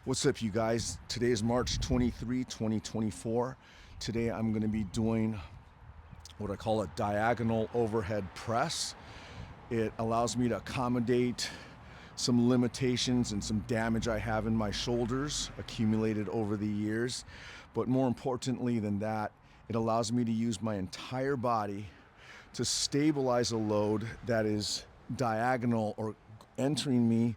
What's up, you guys? Today is March 23, 2024. Today I'm going to be doing what I call a diagonal overhead press. It allows me to accommodate some limitations and some damage I have in my shoulders accumulated over the years. But more importantly than that, it allows me to use my entire body to stabilize a load that is diagonal or entering me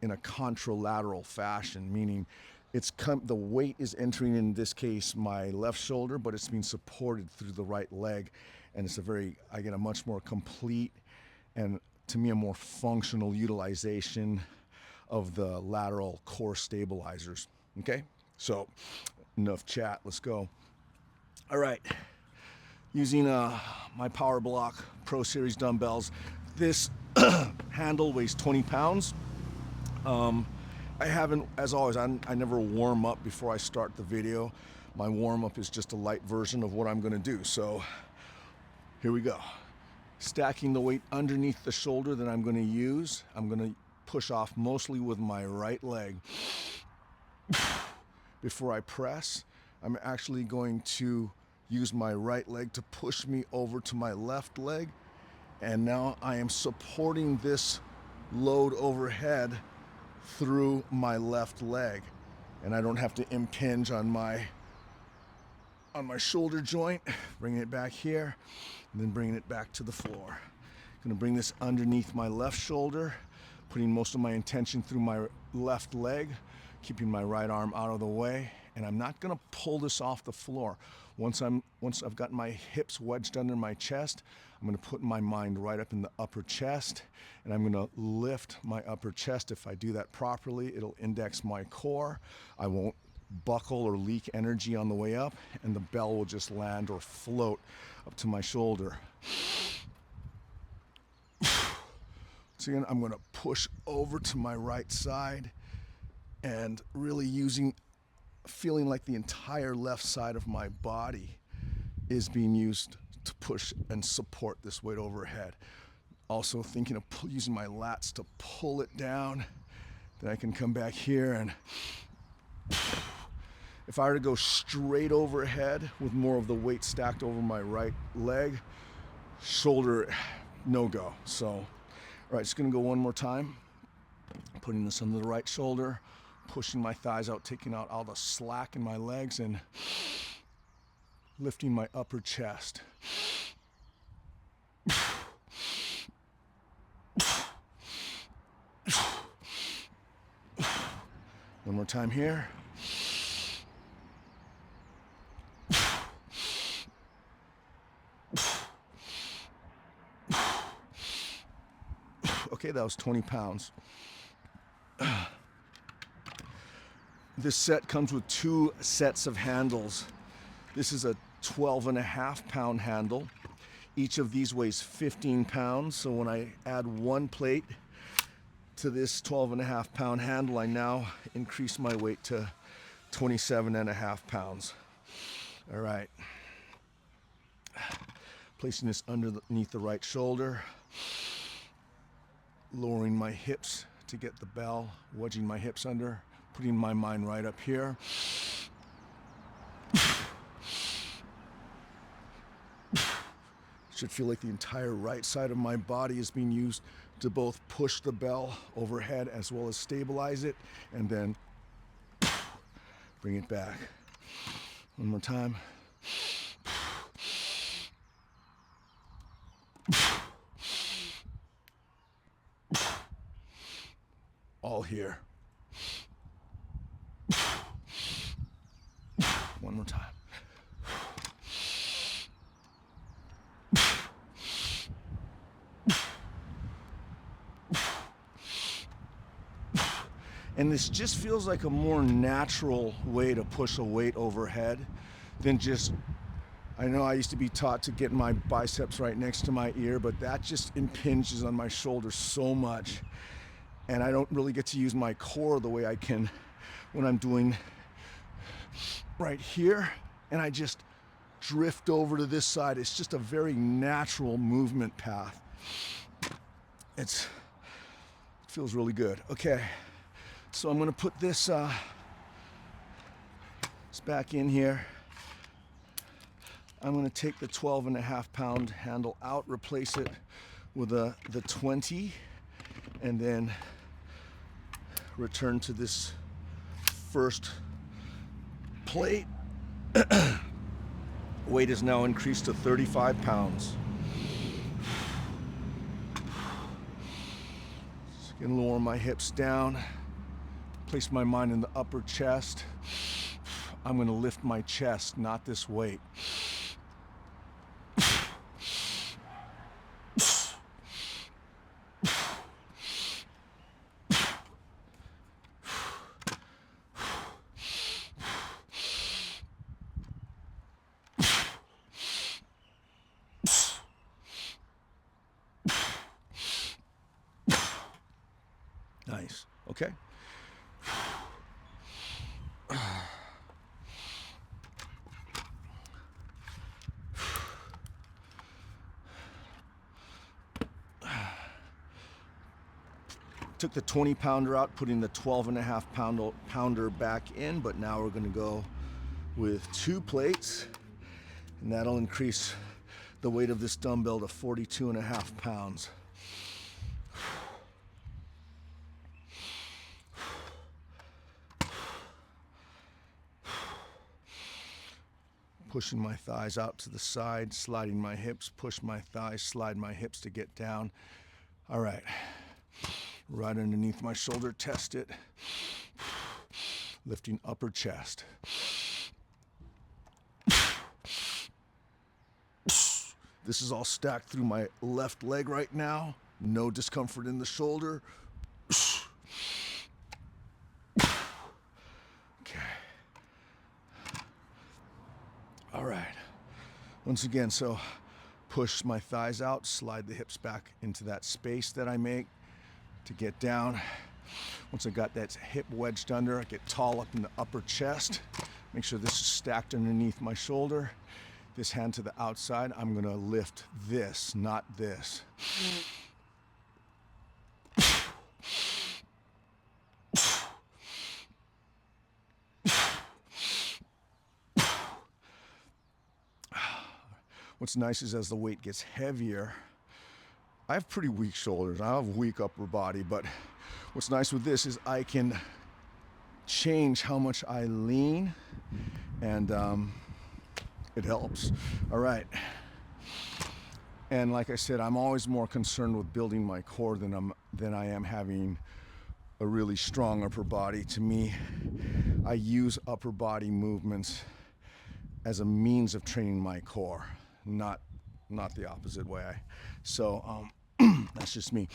in a contra-lateral fashion, meaning the weight is entering, in this case, my left shoulder, but it's being supported through the right leg, and I get a much more complete and, to me, a more functional utilization of the lateral core stabilizers. Okay, so enough chat. Let's go. All right, using my Power Block Pro Series dumbbells. This handle weighs 20 pounds. I haven't, as always, I never warm up before I start the video. My warm up is just a light version of what I'm going to do. So here we go. Stacking the weight underneath the shoulder that I'm going to use. I'm going to push off mostly with my right leg. Before I press, I'm actually going to use my right leg to push me over to my left leg. And now I am supporting this load overhead through my left leg, and I don't have to impinge on my shoulder joint. Bringing it back here, and then bringing it back to the floor. I'm gonna bring this underneath my left shoulder, putting most of my intention through my left leg, keeping my right arm out of the way, and I'm not gonna pull this off the floor. Once I've got my hips wedged under my chest, I'm gonna put my mind right up in the upper chest, and I'm gonna lift my upper chest. If I do that properly, it'll index my core. I won't buckle or leak energy on the way up, and the bell will just land or float up to my shoulder. So again, I'm gonna push over to my right side and really feeling like the entire left side of my body is being used to push and support this weight overhead. Also thinking of using my lats to pull it down. Then I can come back here, and if I were to go straight overhead with more of the weight stacked over my right leg, shoulder, no go. So, all right, just gonna go one more time. Putting this under the right shoulder, pushing my thighs out, taking out all the slack in my legs, and lifting my upper chest. One more time here. Okay, that was 20 pounds. This set comes with 2 sets of handles. This is a 12.5-pound handle. Each of these weighs 15 pounds. So when I add 1 plate to this 12.5-pound handle, I now increase my weight to 27.5 pounds. All right. Placing this underneath the right shoulder. Lowering my hips to get the bell, wedging my hips under, putting my mind right up here. Should feel like the entire right side of my body is being used to both push the bell overhead as well as stabilize it, and then bring it back. One more time. All here. One more time. And this just feels like a more natural way to push a weight overhead than just, I know I used to be taught to get my biceps right next to my ear, but that just impinges on my shoulder so much. And I don't really get to use my core the way I can when I'm doing right here. And I just drift over to this side. It's just a very natural movement path. It feels really good. Okay, So I'm going to put this back in here. I'm going to take the 12.5-pound handle out, replace it with the 20, and then return to this first plate. Weight is now increased to 35 pounds. So I can lower my hips down, place my mind in the upper chest. I'm going to lift my chest, not this weight. Nice. Okay. Took the 20-pounder out, putting the 12.5-pounder back in, but now we're going to go with 2 plates, and that'll increase the weight of this dumbbell to 42.5 pounds. Pushing my thighs out to the side, sliding my hips, push my thighs, slide my hips to get down. All right. Right underneath my shoulder, test it. Lifting upper chest. This is all stacked through my left leg right now. No discomfort in the shoulder. Okay. All right. Once again, so push my thighs out, slide the hips back into that space that I make to get down. Once I got that hip wedged under, I get tall up in the upper chest. Make sure this is stacked underneath my shoulder. This hand to the outside. I'm gonna lift this, not this. What's nice is as the weight gets heavier, I have pretty weak shoulders. I have weak upper body, but what's nice with this is I can change how much I lean, and it helps. All right. And like I said, I'm always more concerned with building my core than I am having a really strong upper body. To me, I use upper body movements as a means of training my core, not the opposite way. So that's just me.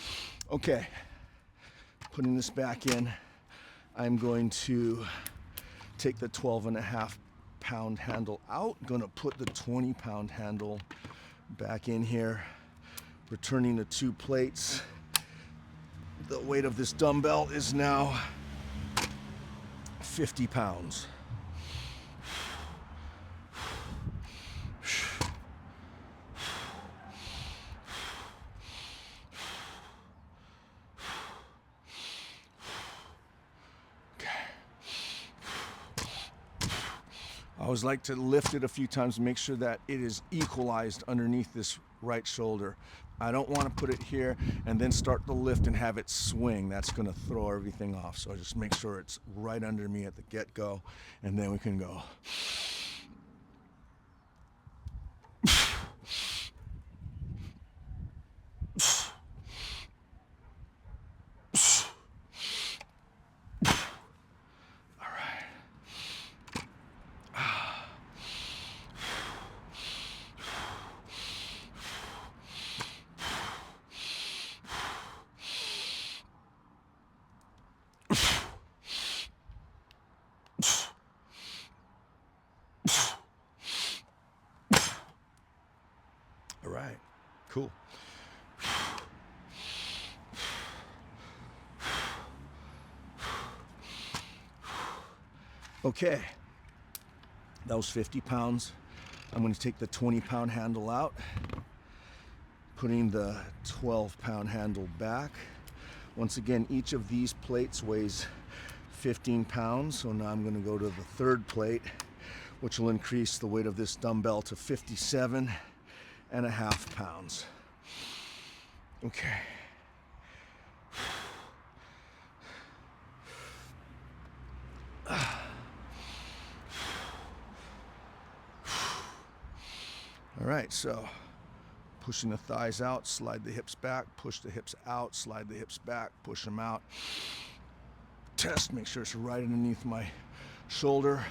Okay, putting this back in, I'm going to take the 12.5-pound handle out. I'm gonna put the 20-pound handle back in here, returning the 2 plates. The weight of this dumbbell is now 50 pounds. I always like to lift it a few times to make sure that it is equalized underneath this right shoulder. I don't want to put it here and then start the lift and have it swing. That's going to throw everything off. So I just make sure it's right under me at the get-go, and then we can go. All right, cool. Okay, that was 50 pounds. I'm going to take the 20-pound handle out, putting the 12-pound handle back. Once again, each of these plates weighs 15 pounds. So now I'm going to go to the third plate, which will increase the weight of this dumbbell to 57.5 pounds. Okay. All right, so pushing the thighs out, slide the hips back, push the hips out, slide the hips back, push them out. Test, make sure it's right underneath my shoulder.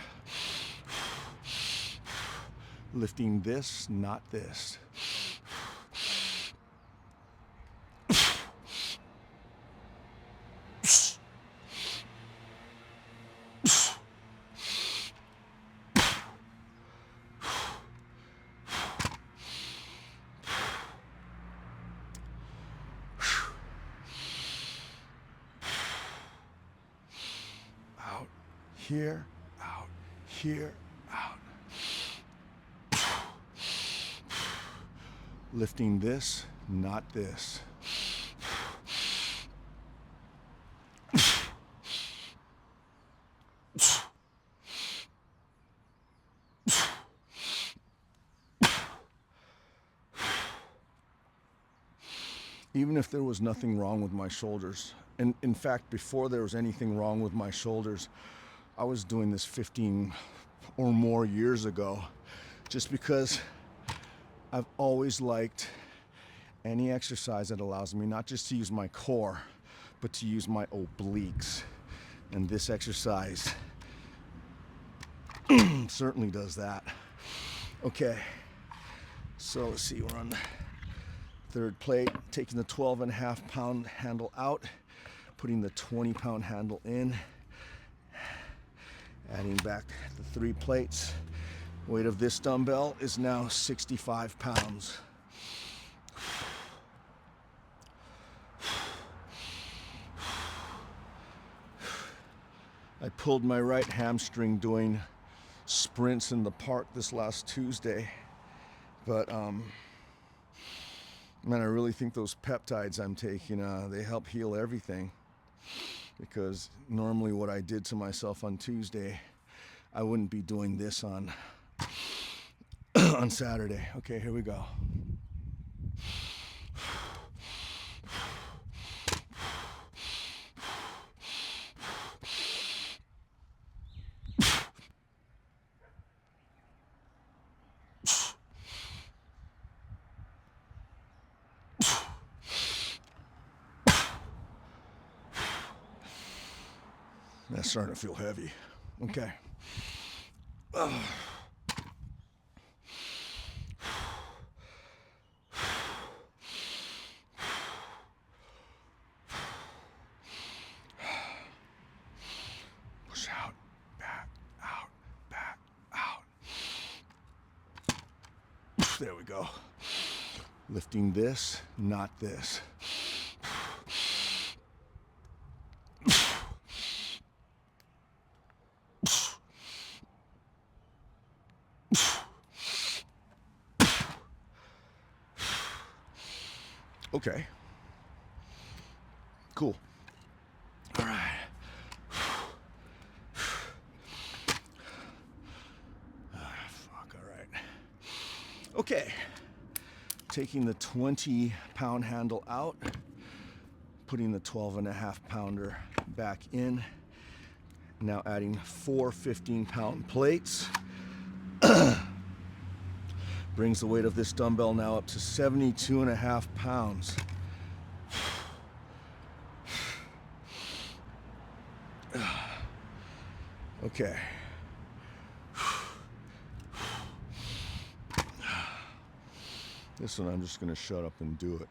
Lifting this, not this. Out, here, out, here, out. Lifting this, not this. Even if there was nothing wrong with my shoulders, and in fact, before there was anything wrong with my shoulders, I was doing this 15 or more years ago, just because I've always liked any exercise that allows me not just to use my core, but to use my obliques. And this exercise certainly does that. Okay, so let's see, we're on the third plate, taking the 12.5 pound handle out, putting the 20 pound handle in, adding back the 3 plates. Weight of this dumbbell is now 65 pounds. I pulled my right hamstring doing sprints in the park this last Tuesday, but man, I really think those peptides I'm taking, they help heal everything, because normally what I did to myself on Tuesday, I wouldn't be doing this on on Saturday. Okay, here we go. That's starting to feel heavy. Okay. Push out, back, out, back, out. There we go. Lifting this, not this. Okay. Cool. All right. Fuck, all right. Okay. Taking the 20 pound handle out, putting the 12.5 pounder back in. Now adding 4 15 pound plates. Brings the weight of this dumbbell now up to 72.5 pounds. Okay. This one I'm just going to shut up and do it.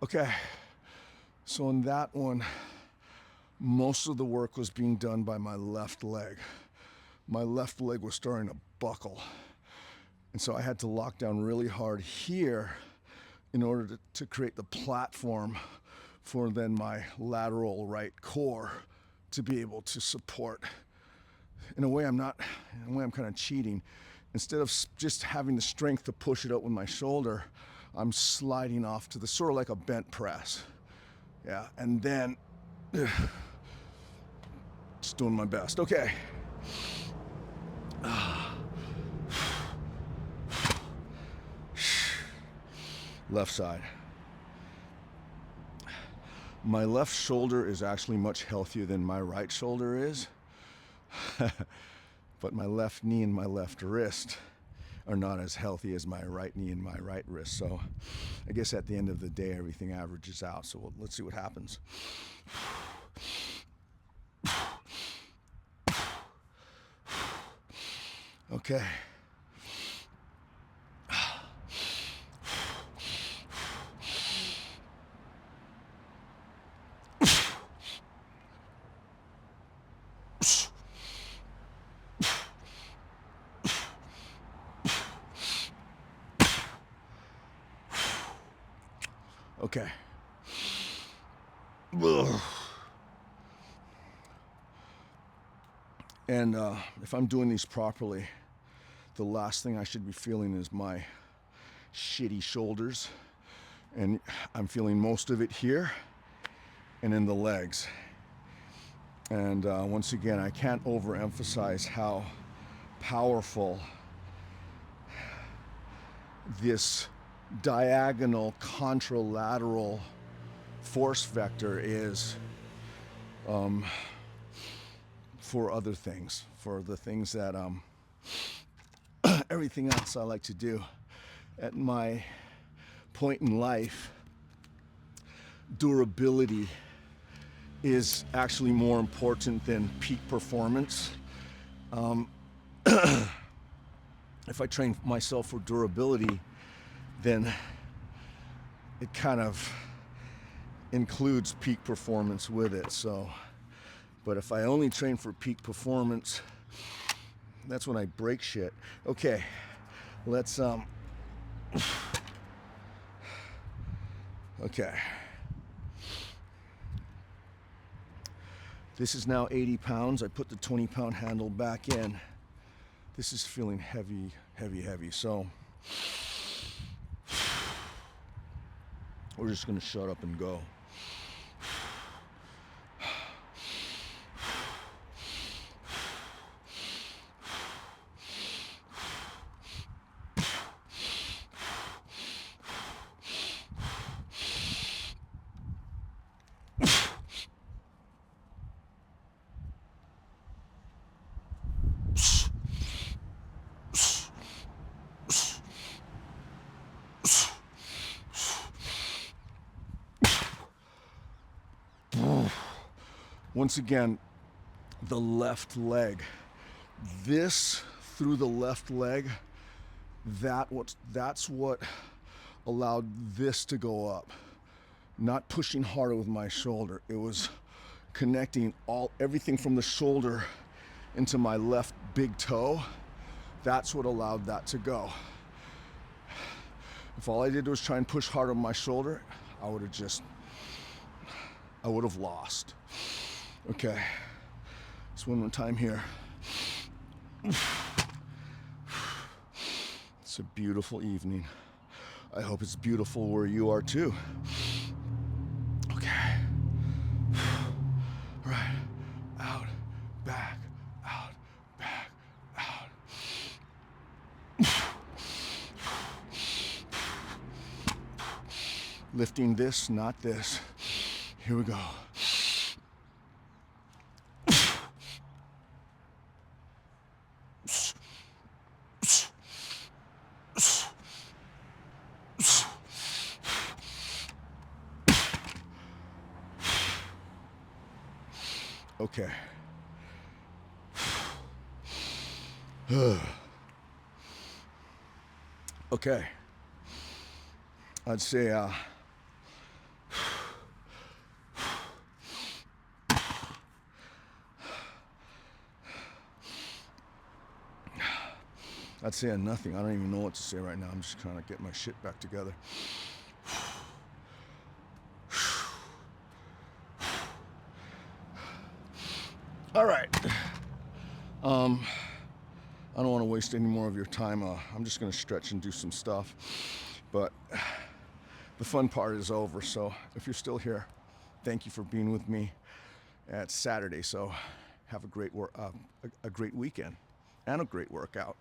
Okay, so in that one, most of the work was being done by my left leg. My left leg was starting to buckle. And so I had to lock down really hard here in order to create the platform for then my lateral right core to be able to support. In a way, I'm kind of cheating. Instead of just having the strength to push it out with my shoulder, I'm sliding off to the sort of like a bent press. Yeah, and then just doing my best. Okay. Left side. My left shoulder is actually much healthier than my right shoulder is. But my left knee and my left wrist are not as healthy as my right knee and my right wrist. So I guess at the end of the day, everything averages out. So let's see what happens. Okay. Okay. Ugh. And if I'm doing these properly, the last thing I should be feeling is my shitty shoulders. And I'm feeling most of it here and in the legs. And once again, I can't overemphasize how powerful this diagonal contra-lateral force vector is for other things, for the things that everything else I like to do. At my point in life, durability is actually more important than peak performance. If I train myself for durability, then it kind of includes peak performance with it. So, but if I only train for peak performance, that's when I break shit. Okay, let's okay. This is now 80 pounds. I put the 20-pound handle back in. This is feeling heavy, heavy, heavy. So we're just gonna shut up and go. Once again, the left leg. This through the left leg, that's what allowed this to go up. Not pushing harder with my shoulder. It was connecting everything from the shoulder into my left big toe. That's what allowed that to go. If all I did was try and push harder on my shoulder, I would have lost. Okay, so one more time here. It's a beautiful evening. I hope it's beautiful where you are too. Okay. All right, out, back, out, back, out. Lifting this, not this. Here we go. Okay. Okay. I'd say I'd say nothing. I don't even know what to say right now. I'm just trying to get my shit back together. All right. I don't want to waste any more of your time. I'm just going to stretch and do some stuff. But the fun part is over. So if you're still here, thank you for being with me. It's Saturday, so have a great weekend and a great workout.